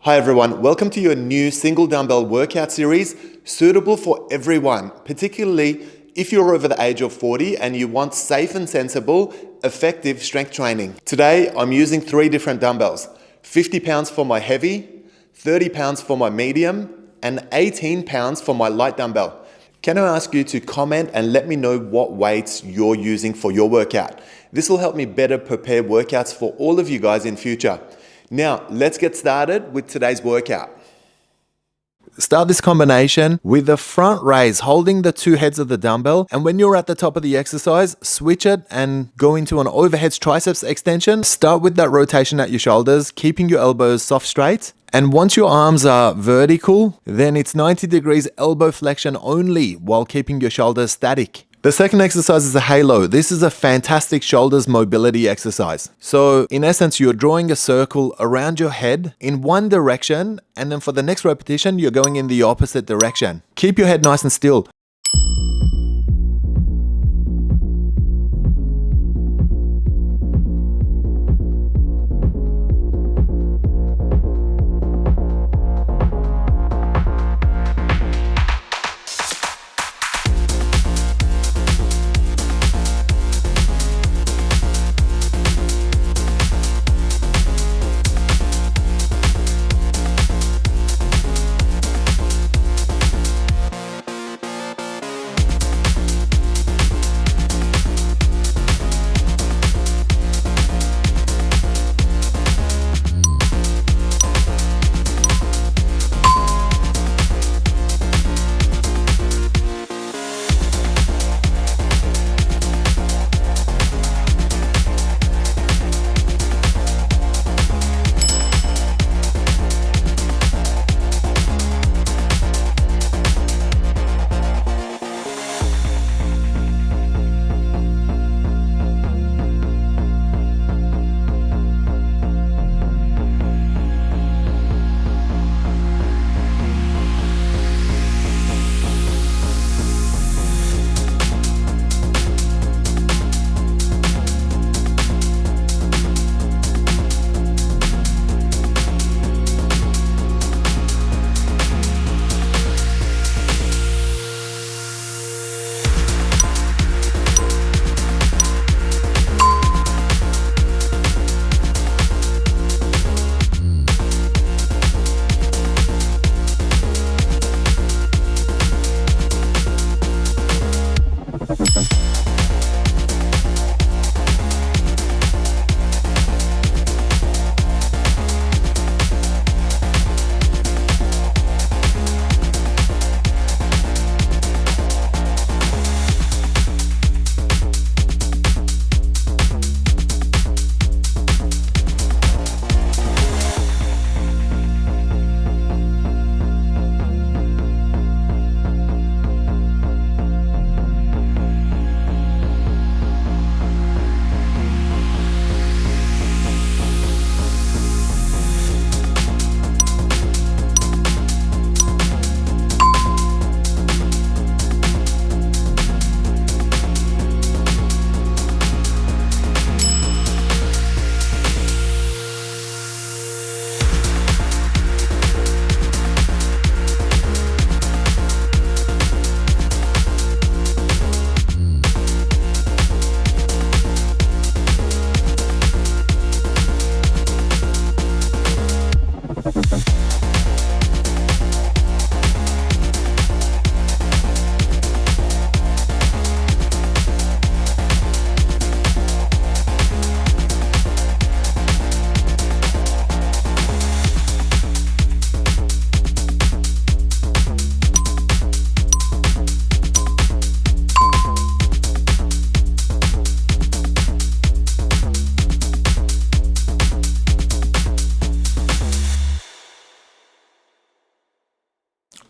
Hi everyone, welcome to your new single dumbbell workout series suitable for everyone, particularly if you're over the age of 40 and you want safe and sensible, effective strength training. Today I'm using 3 different dumbbells, 50 pounds for my heavy, 30 pounds for my medium, and 18 pounds for my light dumbbell. Can I ask you to comment and let me know what weights you're using for your workout? This will help me better prepare workouts for all of you guys in future. Now, let's get started with today's workout. Start this combination with the front raise, holding the 2 heads of the dumbbell. And when you're at the top of the exercise, switch it and go into an overhead triceps extension. Start with that rotation at your shoulders, keeping your elbows soft straight. And once your arms are vertical, then it's 90 degrees elbow flexion only while keeping your shoulders static. The second exercise is a halo. This is a fantastic shoulders mobility exercise. So in essence, you're drawing a circle around your head in one direction, and then for the next repetition, you're going in the opposite direction. Keep your head nice and still.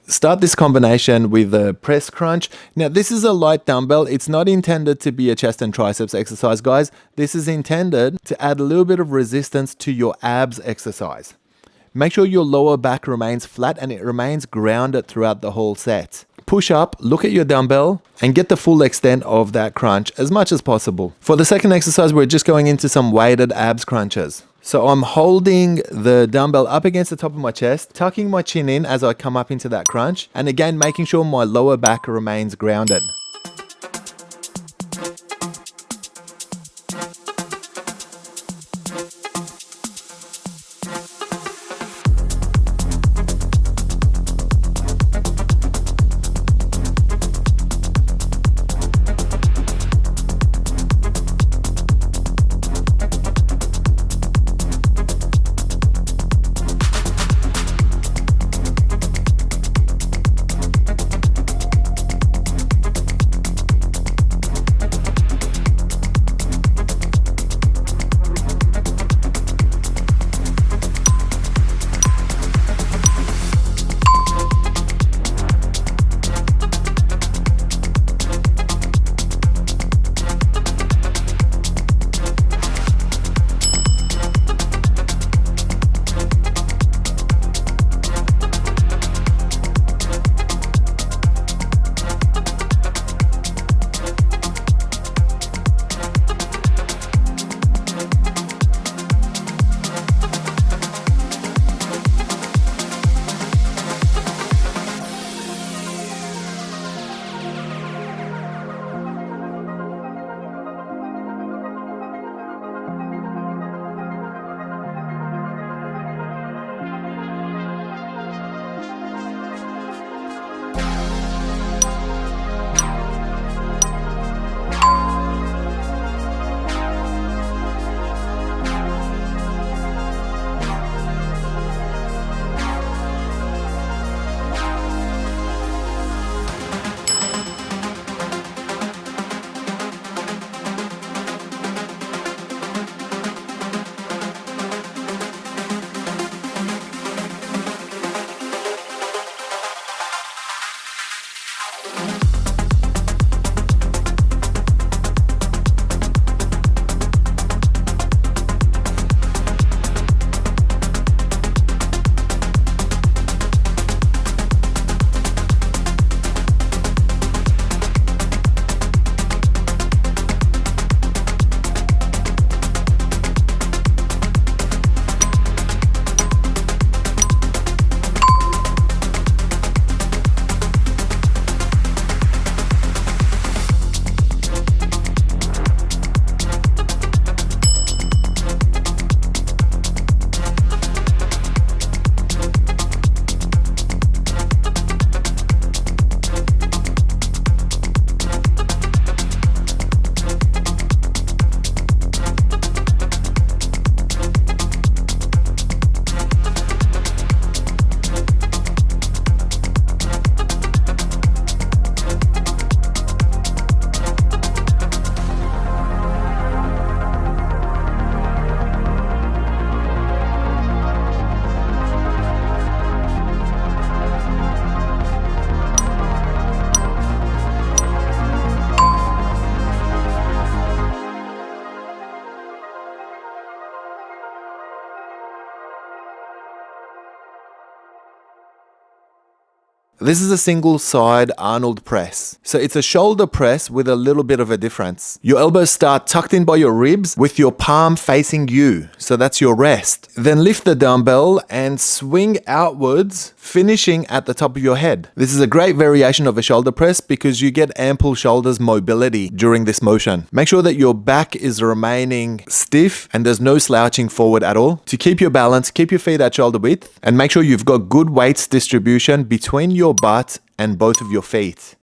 Start this combination with a press crunch. Now this is a light dumbbell. It's not intended to be a chest and triceps exercise, guys. This is intended to add a little bit of resistance to your abs exercise. Make sure your lower back remains flat and it remains grounded throughout the whole set. Push up, look at your dumbbell, and get the full extent of that crunch as much as possible. For the second exercise, we're just going into some weighted abs crunches. So I'm holding the dumbbell up against the top of my chest, tucking my chin in as I come up into that crunch, and again making sure my lower back remains grounded. This is a single side Arnold press. So it's a shoulder press with a little bit of a difference. Your elbows start tucked in by your ribs with your palm facing you. So that's your rest. Then lift the dumbbell and swing outwards, finishing at the top of your head. This is a great variation of a shoulder press because you get ample shoulders mobility during this motion. Make sure that your back is remaining stiff and there's no slouching forward at all. To keep your balance, keep your feet at shoulder width and make sure you've got good weights distribution between your butt and both of your feet.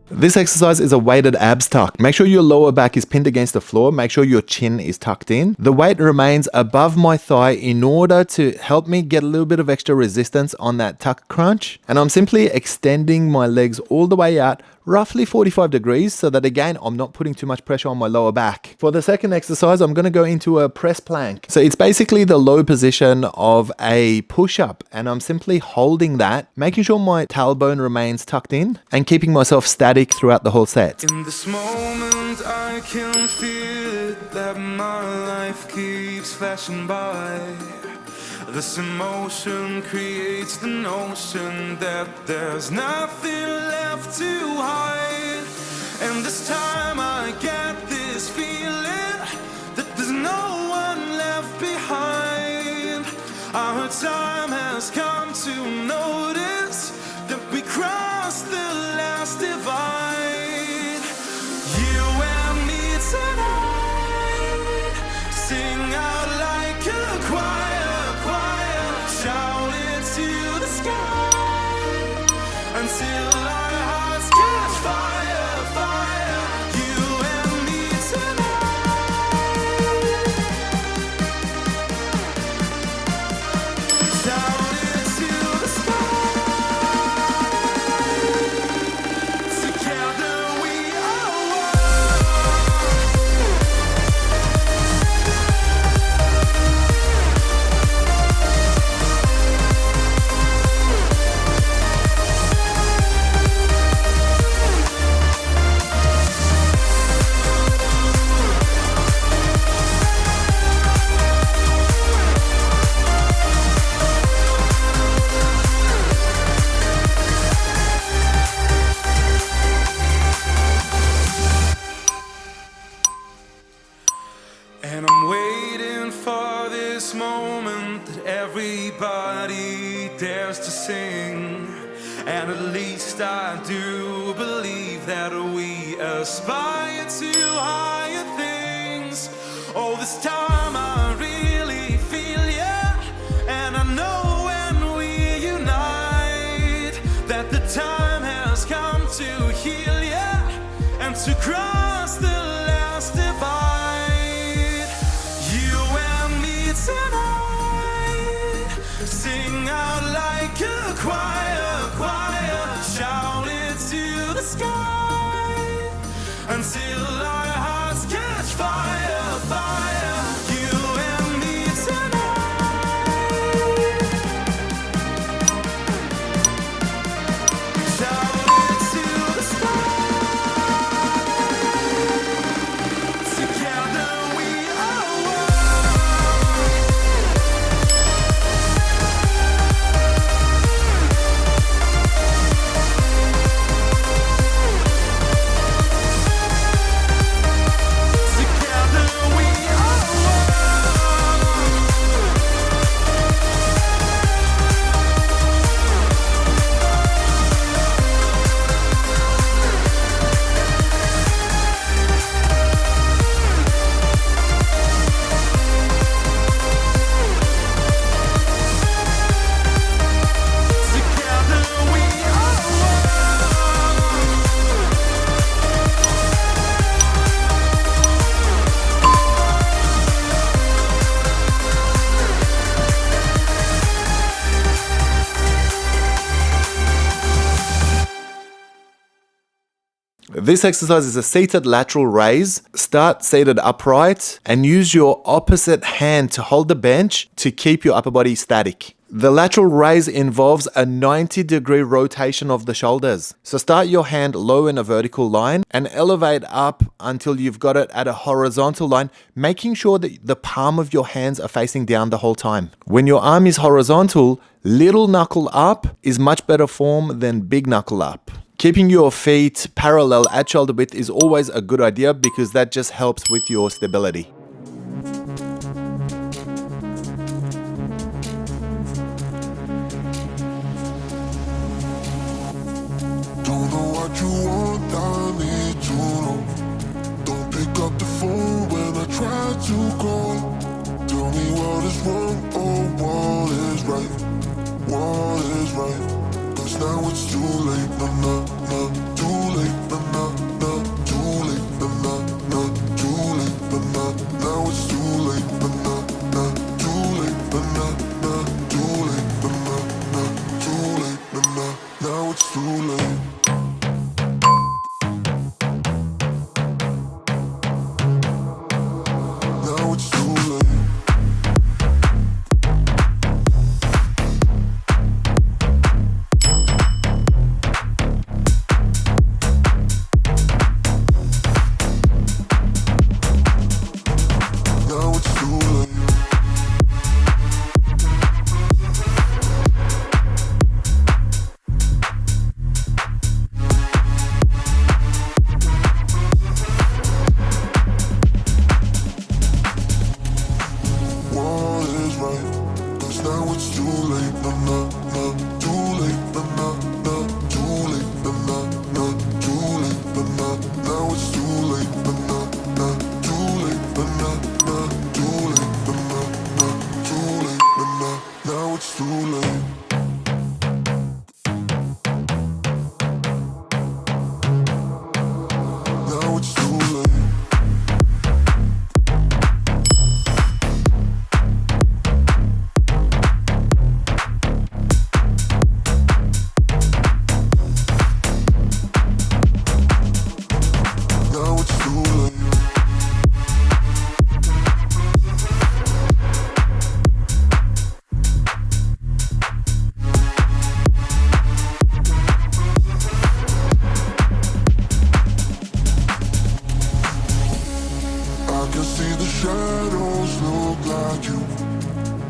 This exercise is a weighted abs tuck. Make sure your lower back is pinned against the floor. Make sure your chin is tucked in. The weight remains above my thigh in order to help me get a little bit of extra resistance on that tuck crunch. And I'm simply extending my legs all the way out, roughly 45 degrees, so that again, I'm not putting too much pressure on my lower back. For the second exercise, I'm gonna go into a press plank. So it's basically the low position of a push-up, and I'm simply holding that, making sure my tailbone remains tucked in and keeping myself static throughout the whole set. In this moment I can feel it, that my life keeps flashing by. This emotion creates the notion that there's nothing left to hide. And this time I get this feeling that there's no one left behind. Our time has come to notice that we crossed the last divide. You and me tonight, sing out like a choir, shout it to the sky until our hearts catch fire, fire. You and me tonight, shout it to the sky. Together we are and I'm waiting for this moment that everybody dares to sing. And at least I do believe that we aspire to higher things. Oh, this time I really feel ya, and I know when we unite that the time has come to heal ya and to cross the last divide. You and me tonight, sing out like a choir, shout it to the sky until our hearts catch fire, fire. You and me tonight, shout it to the sky. Together we are This exercise is a seated lateral raise. Start seated upright and use your opposite hand to hold the bench to keep your upper body static. The lateral raise involves a 90-degree rotation of the shoulders. So start your hand low in a vertical line and elevate up until you've got it at a horizontal line, making sure that the palm of your hands are facing down the whole time. When your arm is horizontal, little knuckle up is much better form than big knuckle up. Keeping your feet parallel at shoulder width is always a good idea because that just helps with your stability. Don't know what you want, I need to know. Don't pick up the phone when I try to call. Tell me what is wrong, oh, what is right, what is right. 'Cause now it's too late, too late, Now it's too late. Now it's too late. Now it's too late. What is right? 'Cause now it's too late. No, no, no, too late. No, no, no, too late. No, no, no, too late. No, no, now it's too late. No, no, no, too late. No, no, no, too late. No, no, no, too late. No, no, now it's too late. Now it's too late. Now it's too late. I can see the shadows look like you.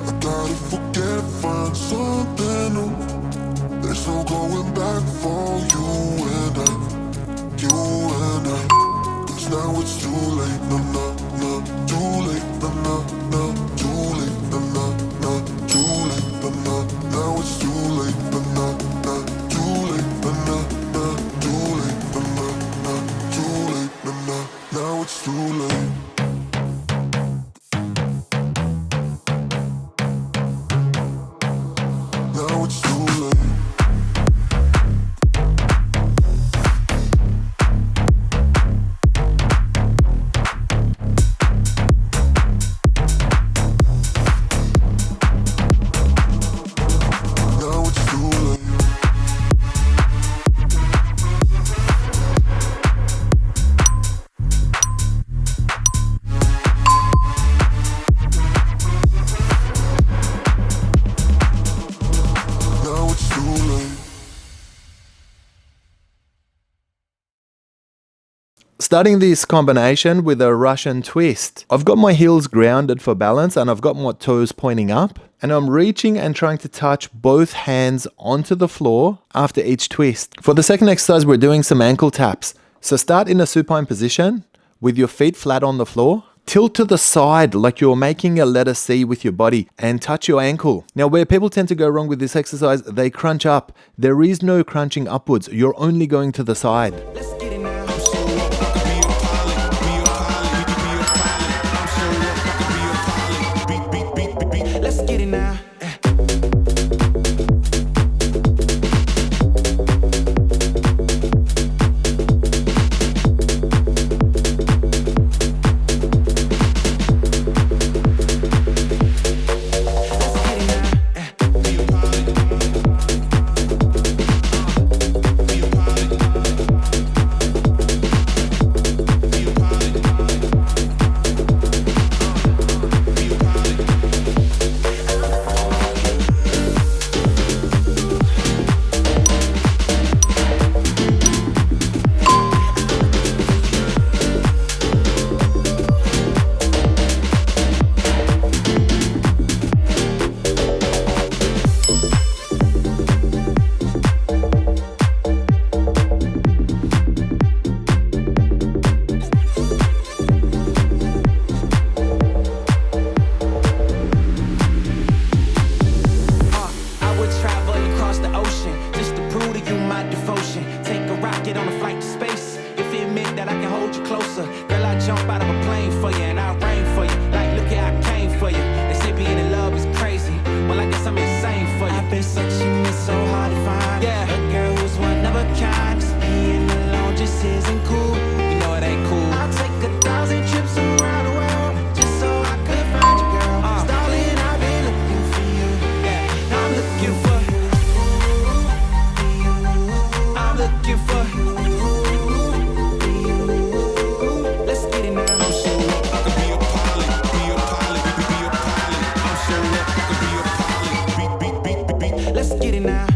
I gotta forget, find something new. There's no going back for you and I. You and I. 'Cause now it's too late. No, no, no, too late. No, no, no, too late. No, no, no, too late. No, no, now it's too late. No, no, no, too late. No, no, no, too late. No, no, no, too late. No, no, now it's too late. Now it's too late. Now it's too late. Now it's too late. Starting this combination with a Russian twist. I've got my heels grounded for balance and I've got my toes pointing up. And I'm reaching and trying to touch both hands onto the floor after each twist. For the second exercise, we're doing some ankle taps. So start in a supine position with your feet flat on the floor. Tilt to the side like you're making a letter C with your body and touch your ankle. Now, where people tend to go wrong with this exercise, they crunch up. There is no crunching upwards. You're only going to the side. Let's get it now. I'm so up, I could be your pilot. Be your pilot, be your pilot. I'm so up, I could be your pilot. Beat, beat, beat, beat, beat. Let's get it now. looking for you. Let's get it now. I'm so up, I could be a pilot, be a pilot, be a pilot. I'm so up, I could be a pilot, beat. Let's get it now.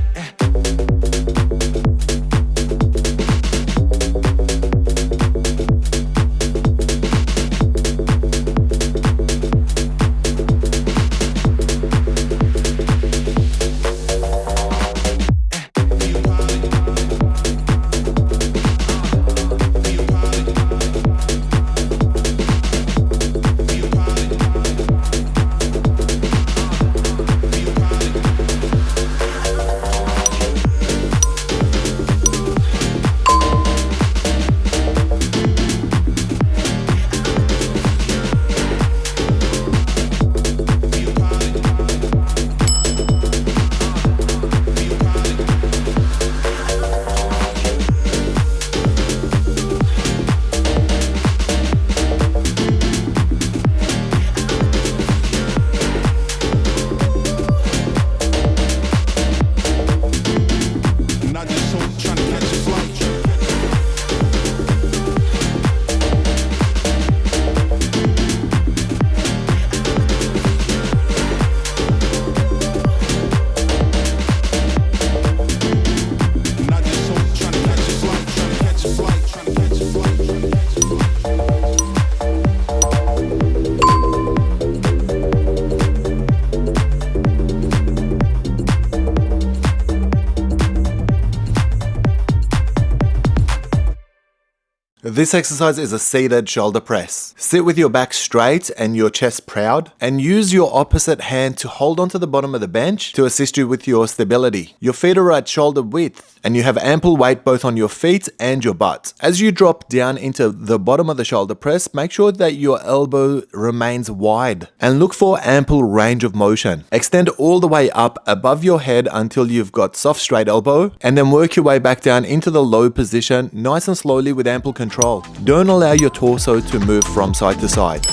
This exercise is a seated shoulder press. Sit with your back straight and your chest proud, and use your opposite hand to hold onto the bottom of the bench to assist you with your stability. Your feet are at shoulder width, and you have ample weight both on your feet and your butt. As you drop down into the bottom of the shoulder press, make sure that your elbow remains wide, and look for ample range of motion. Extend all the way up above your head until you've got soft straight elbow, and then work your way back down into the low position, nice and slowly with ample control. Don't allow your torso to move from side to side.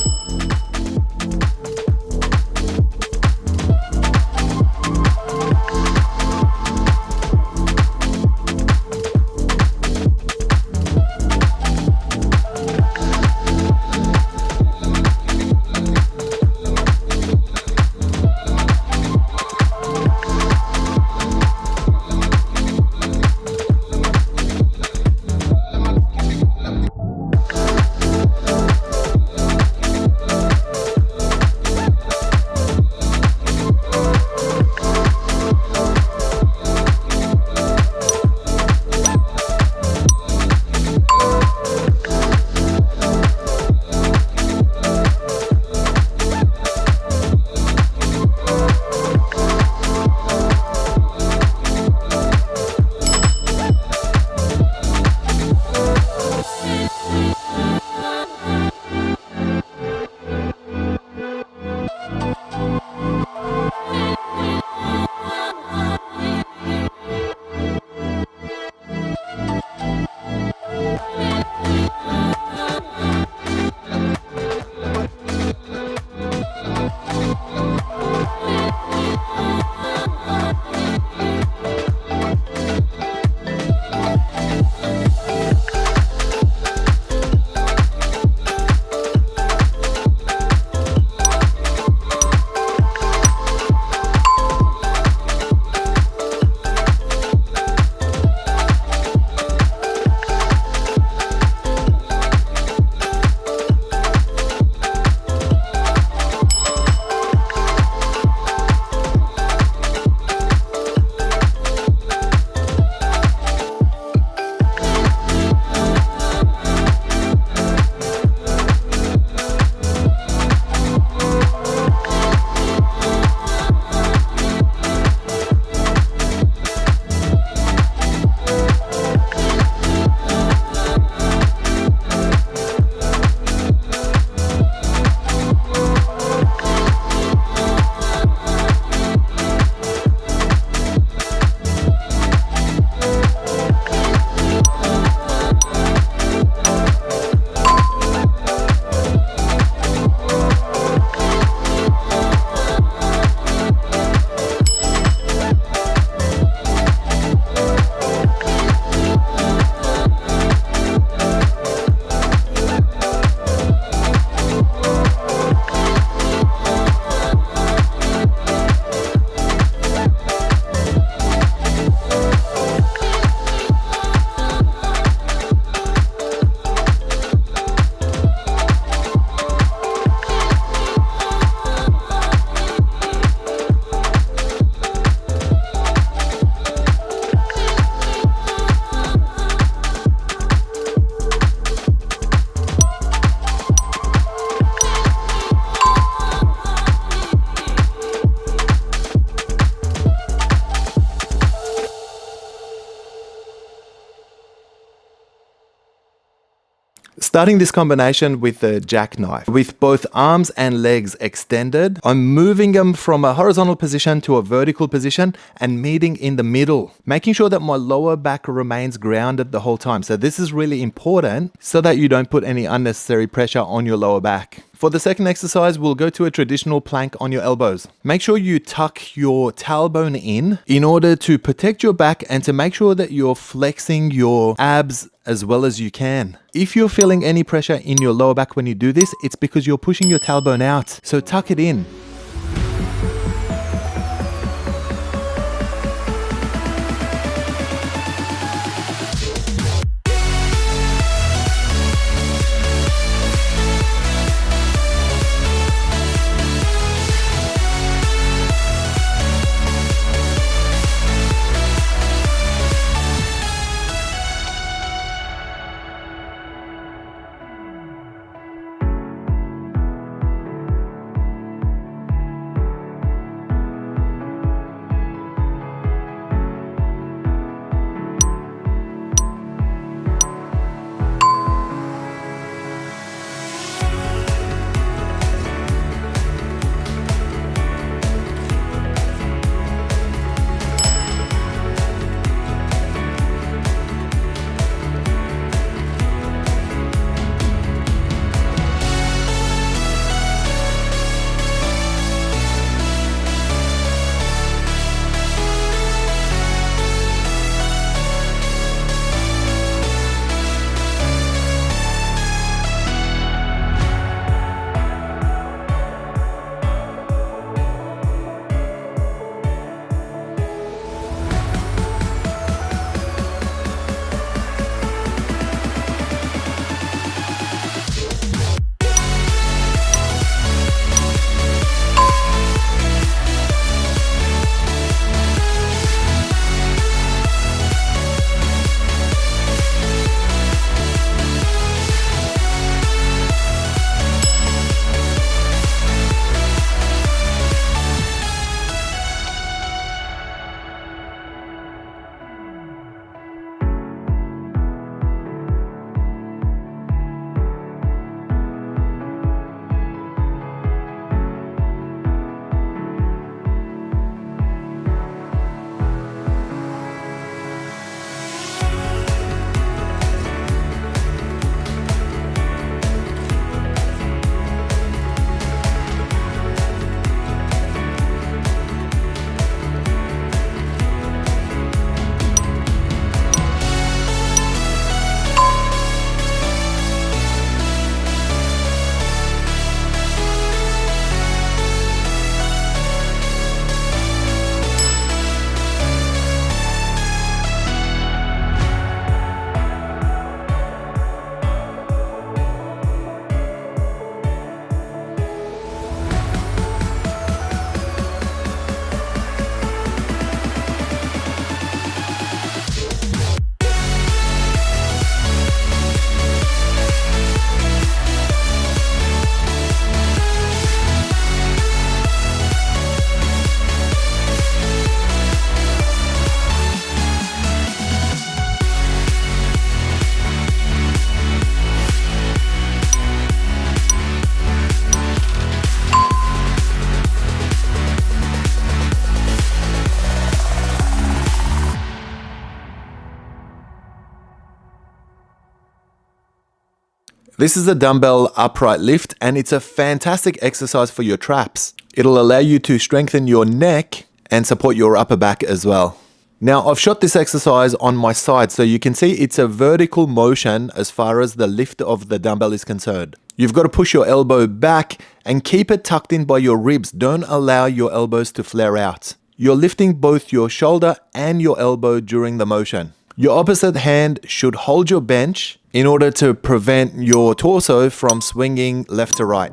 Starting this combination with the jackknife, with both arms and legs extended, I'm moving them from a horizontal position to a vertical position and meeting in the middle, making sure that my lower back remains grounded the whole time. So this is really important so that you don't put any unnecessary pressure on your lower back. For the second exercise, we'll go to a traditional plank on your elbows. Make sure you tuck your tailbone in order to protect your back and to make sure that you're flexing your abs as well as you can. If you're feeling any pressure in your lower back when you do this, it's because you're pushing your tailbone out. So tuck it in. This is a dumbbell upright lift and it's a fantastic exercise for your traps. It'll allow you to strengthen your neck and support your upper back as well. Now I've shot this exercise on my side so you can see it's a vertical motion as far as the lift of the dumbbell is concerned. You've got to push your elbow back and keep it tucked in by your ribs. Don't allow your elbows to flare out. You're lifting both your shoulder and your elbow during the motion. Your opposite hand should hold your bench in order to prevent your torso from swinging left to right.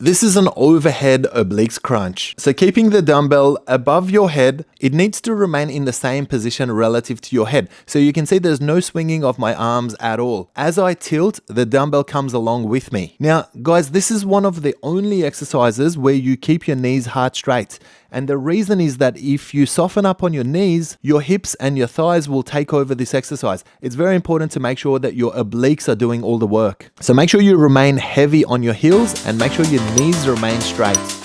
This is an overhead obliques crunch. So keeping the dumbbell above your head, it needs to remain in the same position relative to your head. So you can see there's no swinging of my arms at all. As I tilt, the dumbbell comes along with me. Now, guys, this is one of the only exercises where you keep your knees heart straight. And the reason is that if you soften up on your knees, your hips and your thighs will take over this exercise. It's very important to make sure that your obliques are doing all the work. So make sure you remain heavy on your heels and make sure your knees remain straight.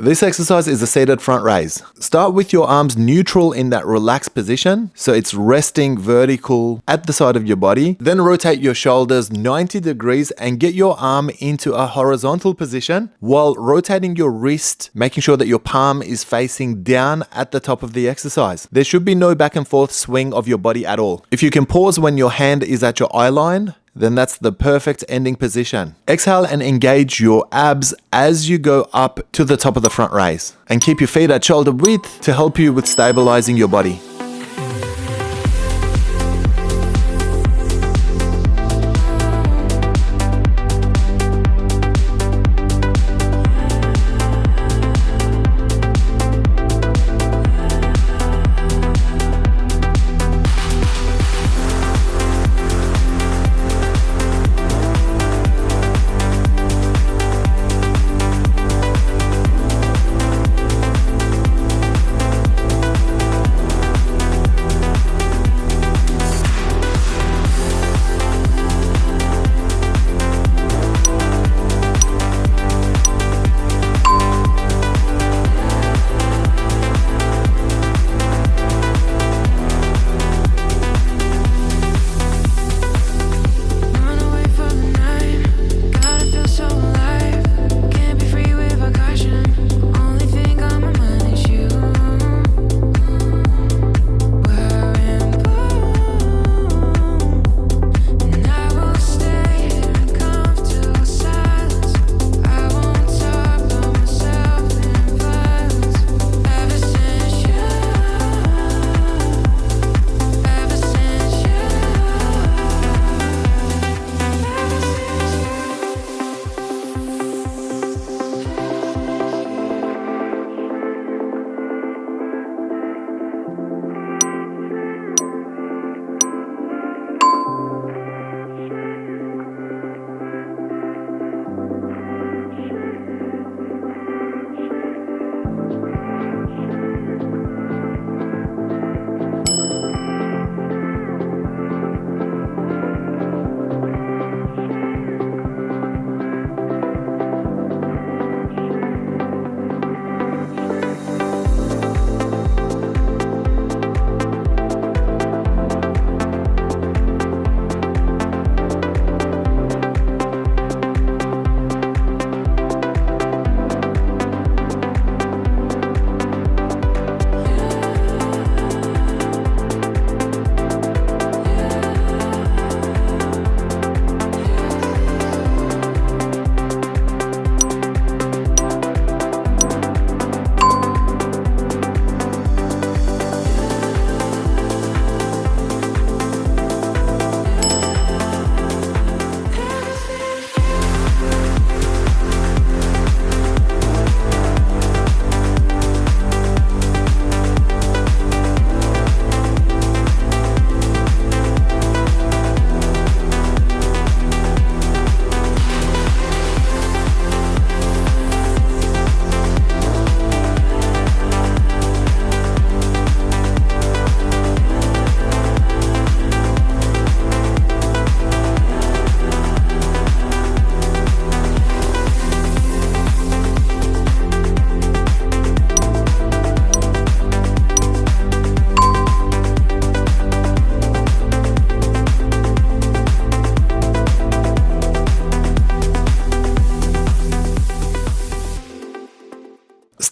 This exercise is a seated front raise. Start with your arms neutral in that relaxed position, so it's resting vertical at the side of your body. Then rotate your shoulders 90 degrees and get your arm into a horizontal position while rotating your wrist, making sure that your palm is facing down at the top of the exercise. There should be no back and forth swing of your body at all. If you can pause when your hand is at your eye line, then that's the perfect ending position. Exhale and engage your abs as you go up to the top of the front raise. And keep your feet at shoulder width to help you with stabilizing your body.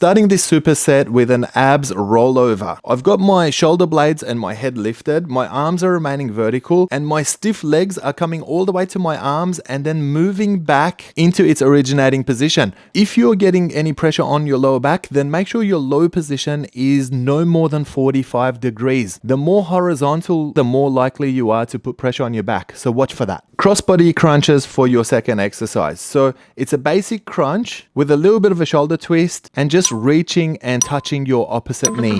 starting this superset with an abs rollover. I've got my shoulder blades and my head lifted, my arms are remaining vertical, and my stiff legs are coming all the way to my arms and then moving back into its originating position. If you're getting any pressure on your lower back, then make sure your low position is no more than 45 degrees. The more horizontal, the more likely you are to put pressure on your back. So watch for that. Crossbody crunches for your second exercise. So it's a basic crunch with a little bit of a shoulder twist and just reaching and touching your opposite knee.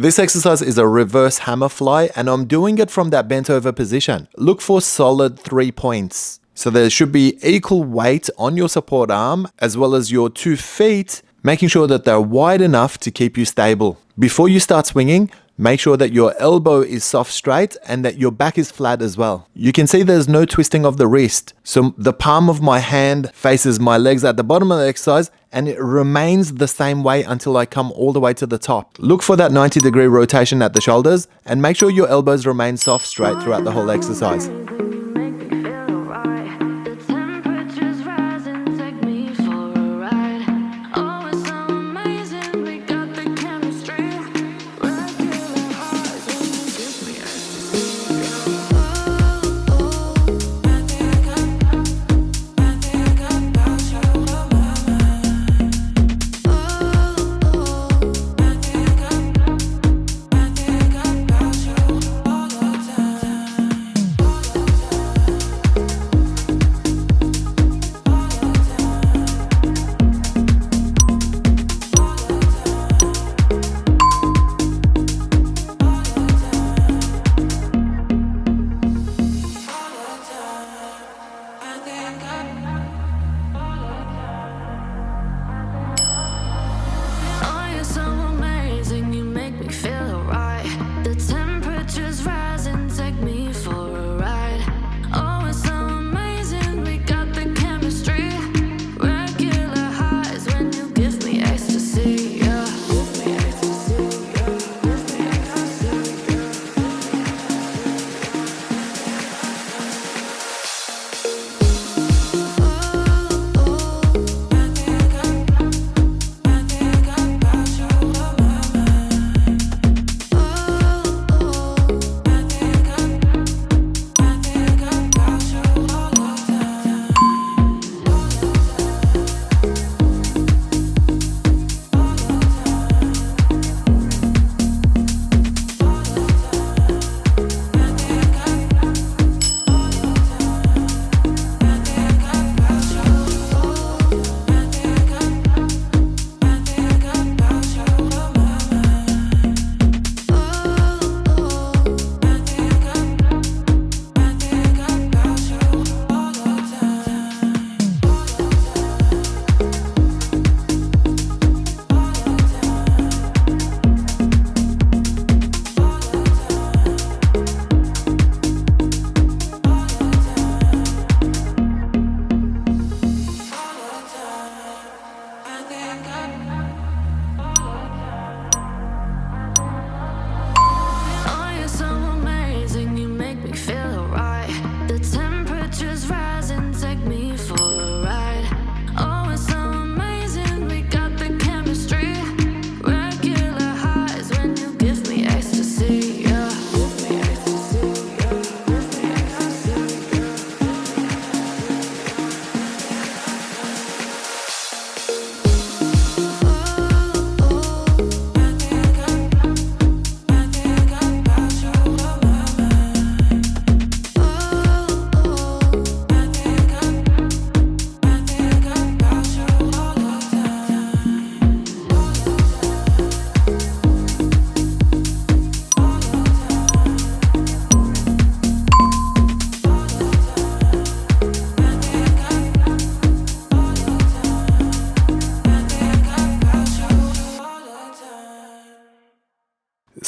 This exercise is a reverse hammer fly and I'm doing it from that bent over position. Look for solid 3 points. So there should be equal weight on your support arm as well as your 2 feet, making sure that they're wide enough to keep you stable. Before you start swinging, make sure that your elbow is soft straight and that your back is flat as well. You can see there's no twisting of the wrist. So the palm of my hand faces my legs at the bottom of the exercise and it remains the same way until I come all the way to the top. Look for that 90-degree rotation at the shoulders and make sure your elbows remain soft straight throughout the whole exercise.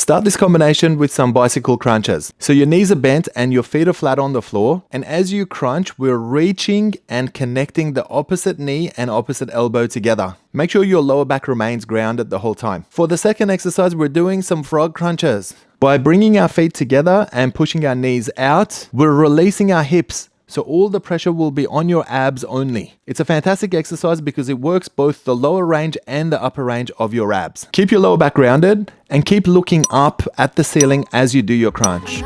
Start this combination with some bicycle crunches. So your knees are bent and your feet are flat on the floor. And as you crunch, we're reaching and connecting the opposite knee and opposite elbow together. Make sure your lower back remains grounded the whole time. For the second exercise, we're doing some frog crunches. By bringing our feet together and pushing our knees out, we're releasing our hips. So all the pressure will be on your abs only. It's a fantastic exercise because it works both the lower range and the upper range of your abs. Keep your lower back grounded and keep looking up at the ceiling as you do your crunch.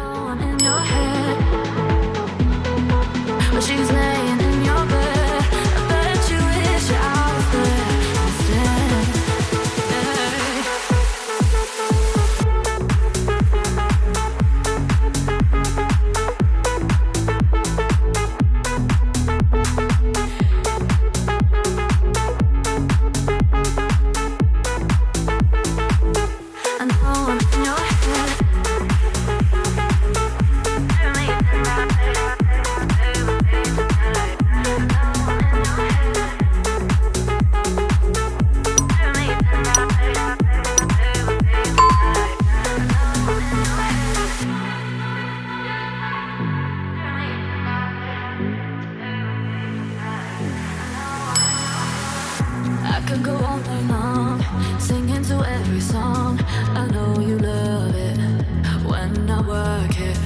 could go all night long, singing to every song. I know you love it when I work it.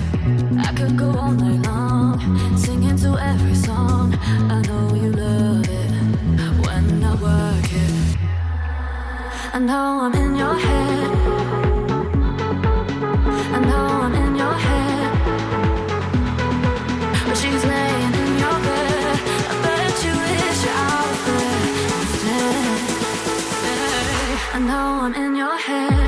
I could go all night long, singing to every song. I know you love it when I work it. I know I'm in your head. I know I'm in your head. But she's laying in your bed. I bet you wish you're out there instead. I know I'm in your head.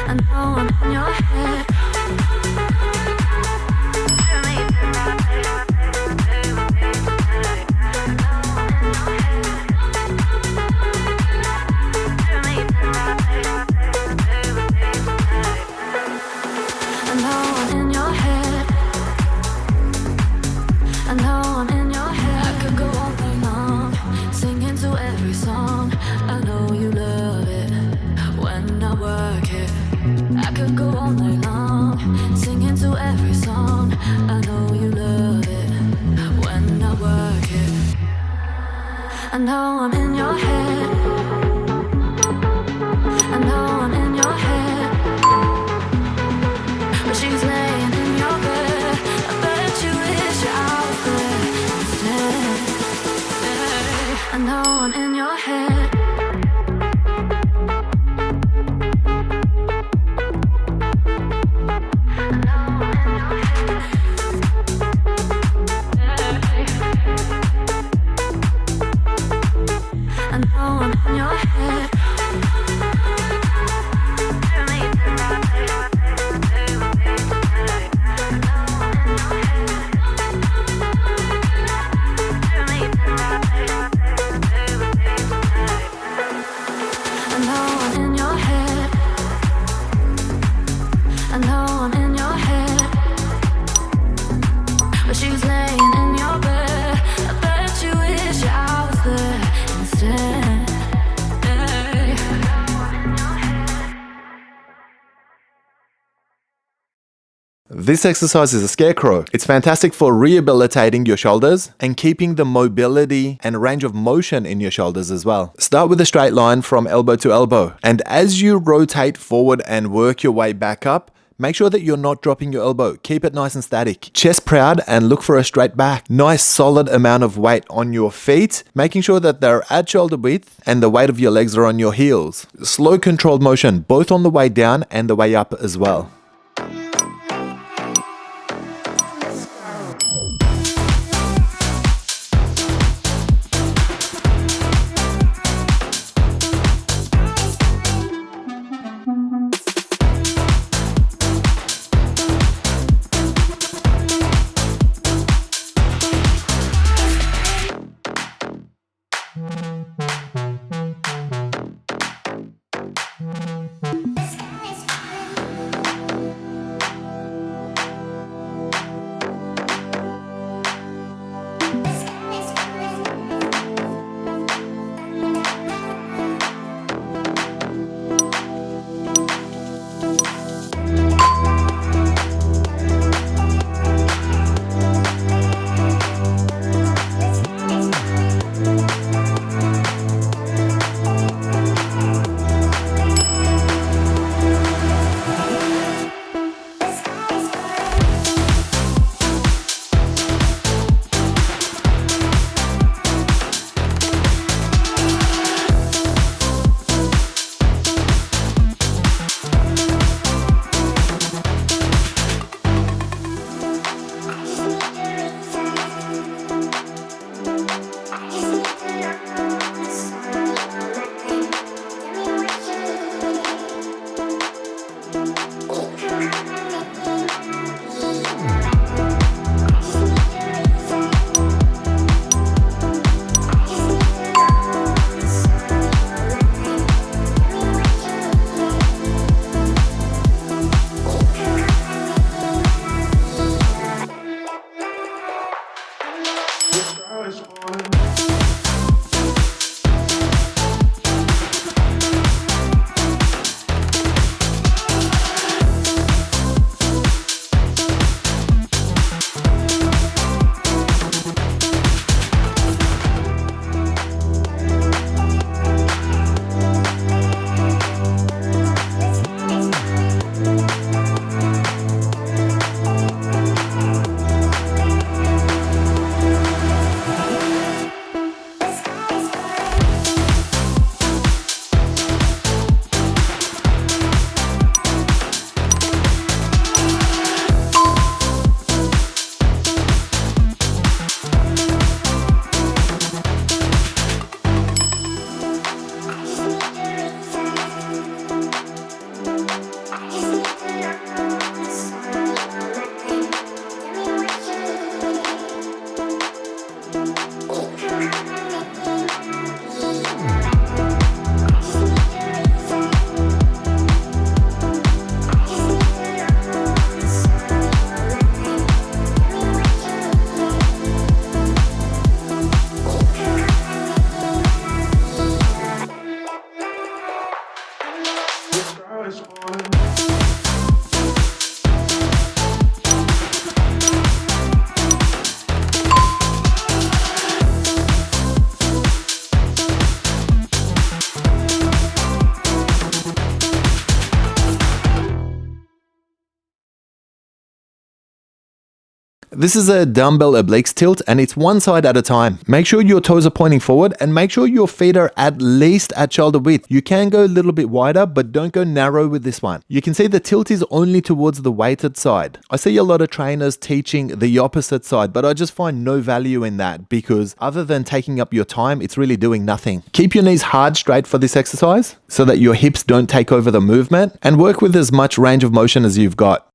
I know I'm in your head. I know I'm in your head. I know I'm in your head. But she's laying in your bed. I bet you wish you're out there instead. I know I'm in your head. I know I'm This exercise is a Scarecrow. It's fantastic for rehabilitating your shoulders and keeping the mobility and range of motion in your shoulders as well. Start with a straight line from elbow to elbow, and as you rotate forward and work your way back up, make sure that you're not dropping your elbow. Keep it nice and static. Chest proud and look for a straight back. Nice solid amount of weight on your feet, making sure that they're at shoulder width and the weight of your legs are on your heels. Slow controlled motion, both on the way down and the way up as well. This is a dumbbell obliques tilt and it's one side at a time. Make sure your toes are pointing forward and make sure your feet are at least at shoulder width. You can go a little bit wider, but don't go narrow with this one. You can see the tilt is only towards the weighted side. I see a lot of trainers teaching the opposite side, but I just find no value in that because other than taking up your time, it's really doing nothing. Keep your knees hard straight for this exercise so that your hips don't take over the movement, and work with as much range of motion as you've got.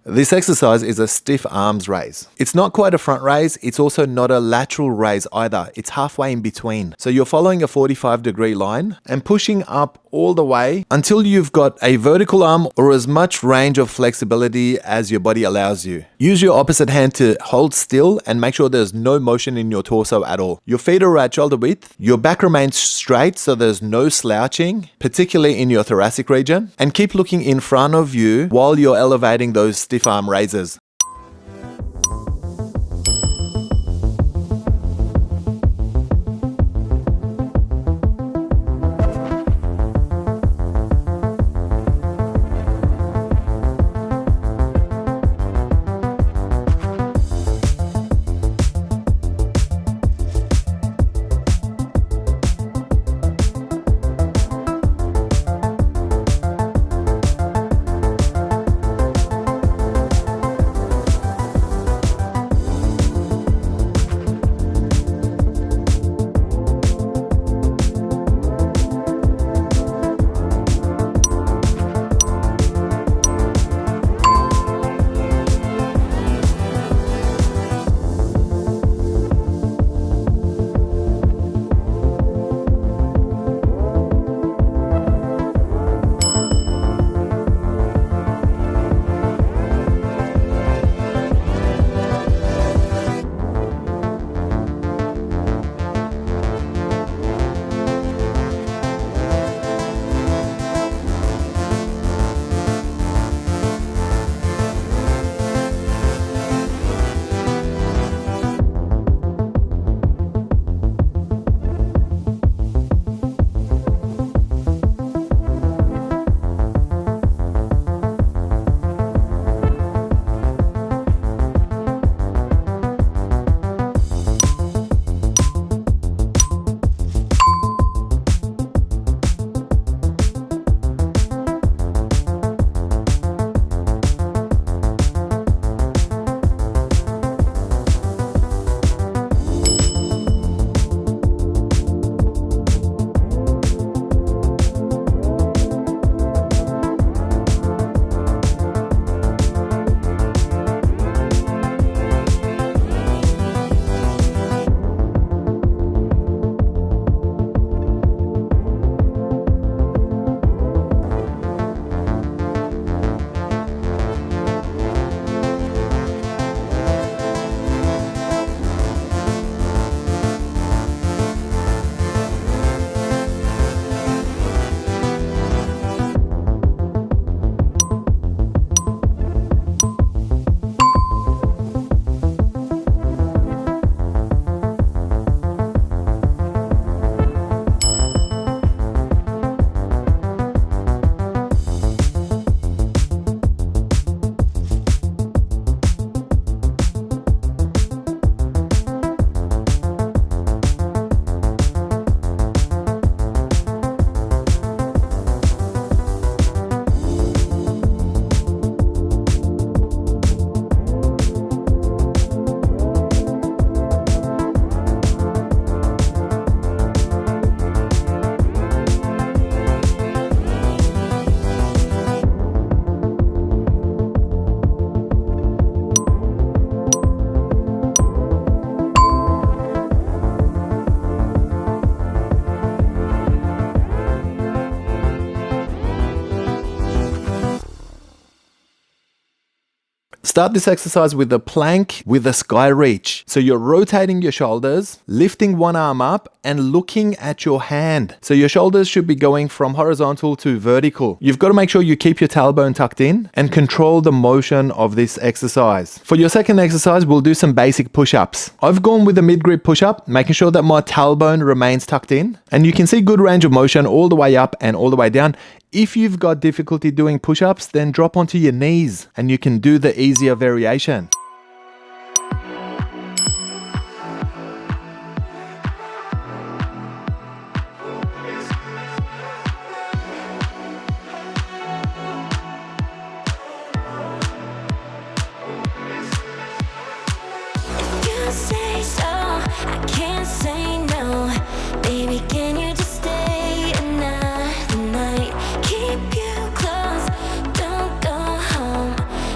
This exercise is a stiff arms raise. It's not quite a front raise, it's also not a lateral raise either. It's halfway in between. So you're following a 45-degree line and pushing up all the way until you've got a vertical arm or as much range of flexibility as your body allows you. Use your opposite hand to hold still and make sure there's no motion in your torso at all. Your feet are at shoulder width, your back remains straight so there's no slouching, particularly in your thoracic region, and keep looking in front of you while you're elevating those stiff arm raises. Start this exercise with a plank with a sky reach. So you're rotating your shoulders, lifting one arm up and looking at your hand. So your shoulders should be going from horizontal to vertical. You've got to make sure you keep your tailbone tucked in and control the motion of this exercise. For your second exercise, we'll do some basic push-ups. I've gone with a mid-grip push-up, making sure that my tailbone remains tucked in. And you can see good range of motion all the way up and all the way down. If you've got difficulty doing push-ups, then drop onto your knees and you can do the easier variation.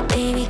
Baby,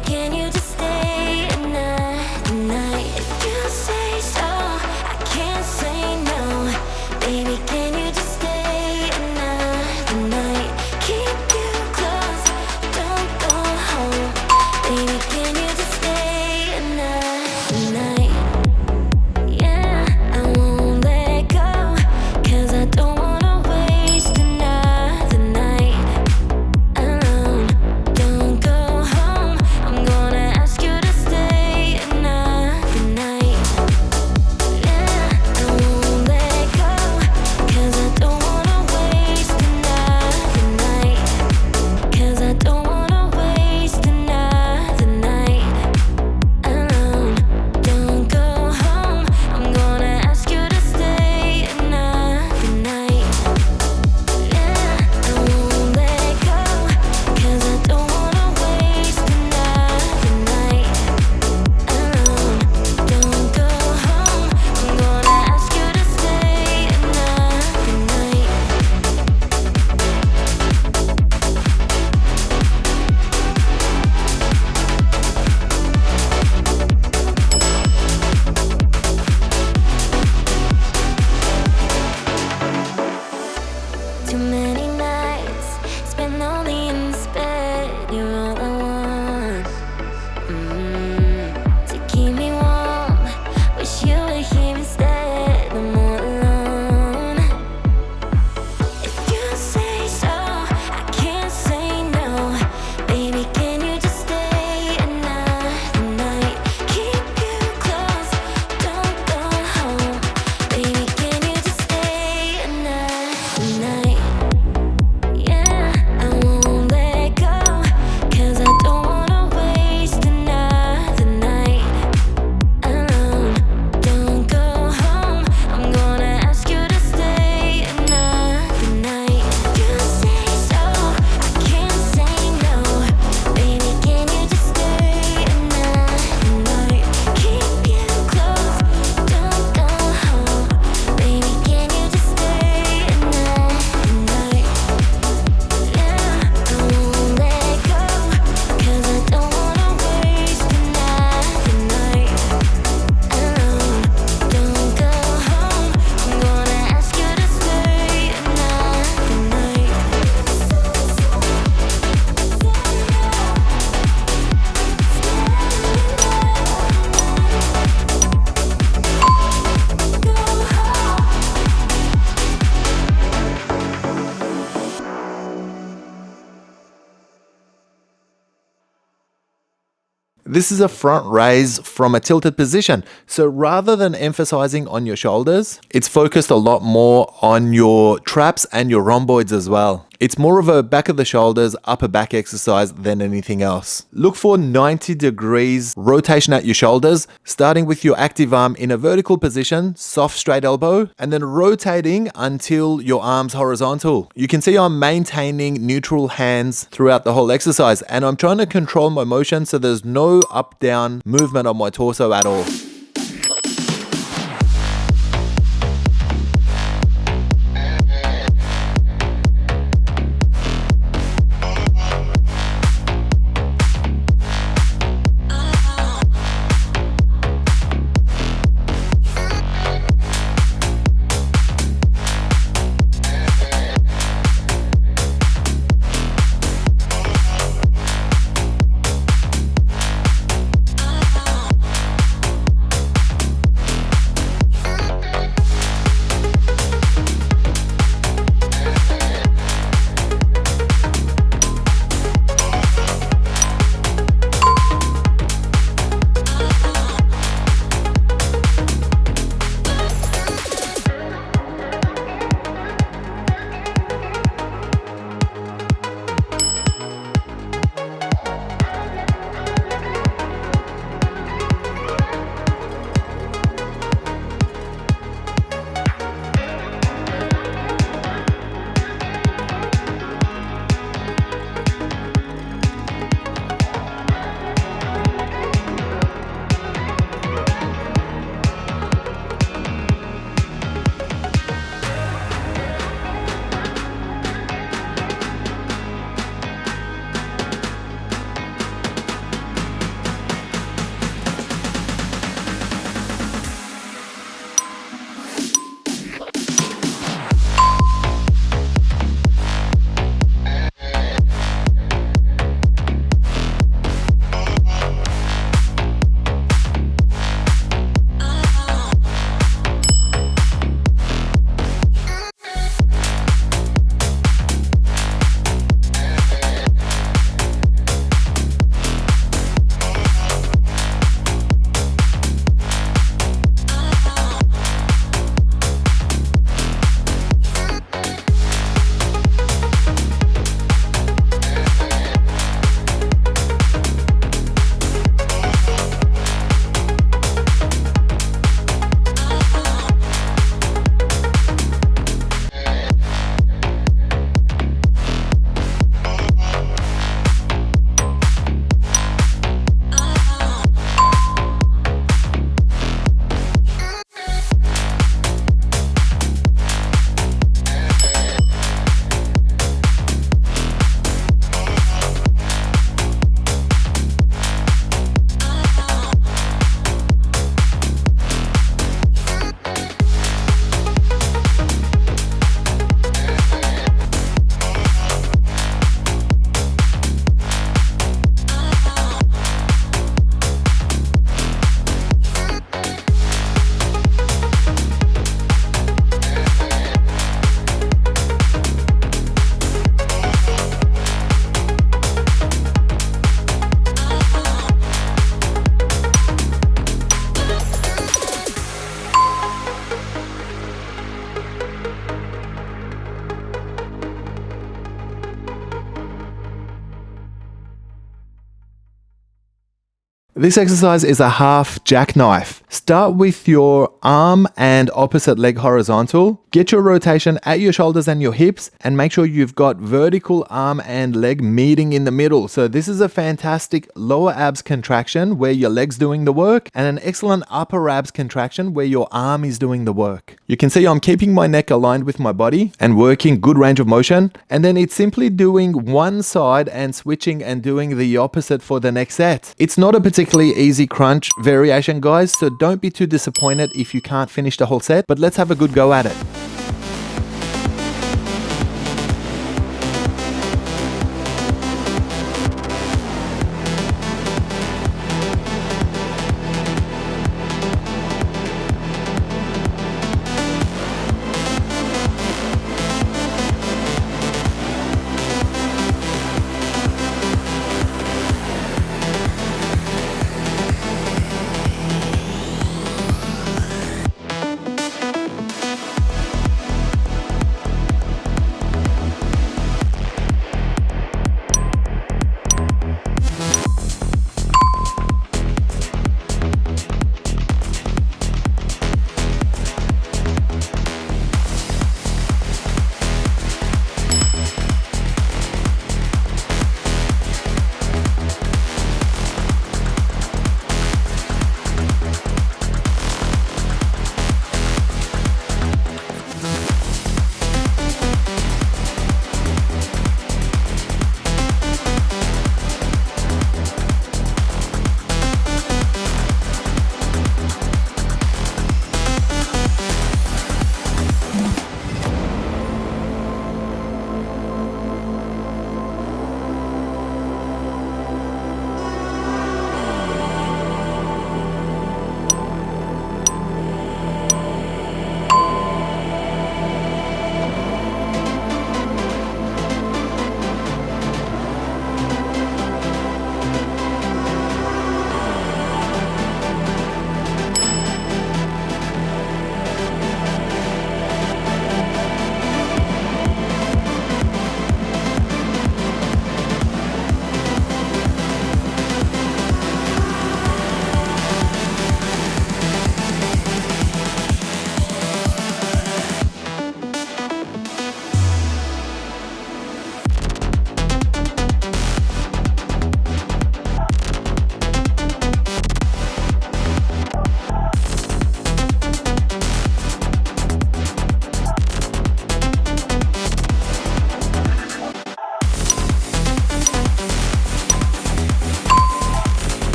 This is a front raise from a tilted position. So rather than emphasizing on your shoulders, it's focused a lot more on your traps and your rhomboids as well. It's more of a back of the shoulders, upper back exercise than anything else. Look for 90 degrees rotation at your shoulders, starting with your active arm in a vertical position, soft straight elbow, and then rotating until your arm's horizontal. You can see I'm maintaining neutral hands throughout the whole exercise, and I'm trying to control my motion so there's no up-down movement on my torso at all. This exercise is a half jackknife. Start with your arm and opposite leg horizontal. Get your rotation at your shoulders and your hips, and make sure you've got vertical arm and leg meeting in the middle. So this is a fantastic lower abs contraction where your leg's doing the work, and an excellent upper abs contraction where your arm is doing the work. You can see I'm keeping my neck aligned with my body and working good range of motion. And then it's simply doing one side and switching and doing the opposite for the next set. It's not a particularly easy crunch variation, guys, so don't be too disappointed if you can't finish the whole set, but let's have a good go at it.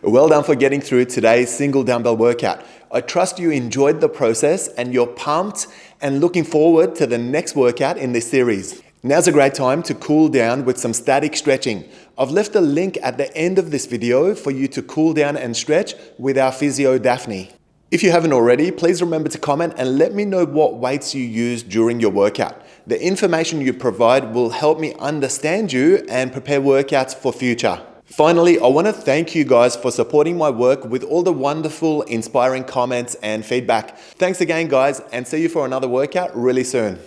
Well done for getting through today's single dumbbell workout. I trust you enjoyed the process and you're pumped and looking forward to the next workout in this series. Now's a great time to cool down with some static stretching. I've left a link at the end of this video for you to cool down and stretch with our physio Daphne. If you haven't already, please remember to comment and let me know what weights you use during your workout. The information you provide will help me understand you and prepare workouts for future. Finally, I want to thank you guys for supporting my work with all the wonderful, inspiring comments and feedback. Thanks again, guys, and see you for another workout really soon.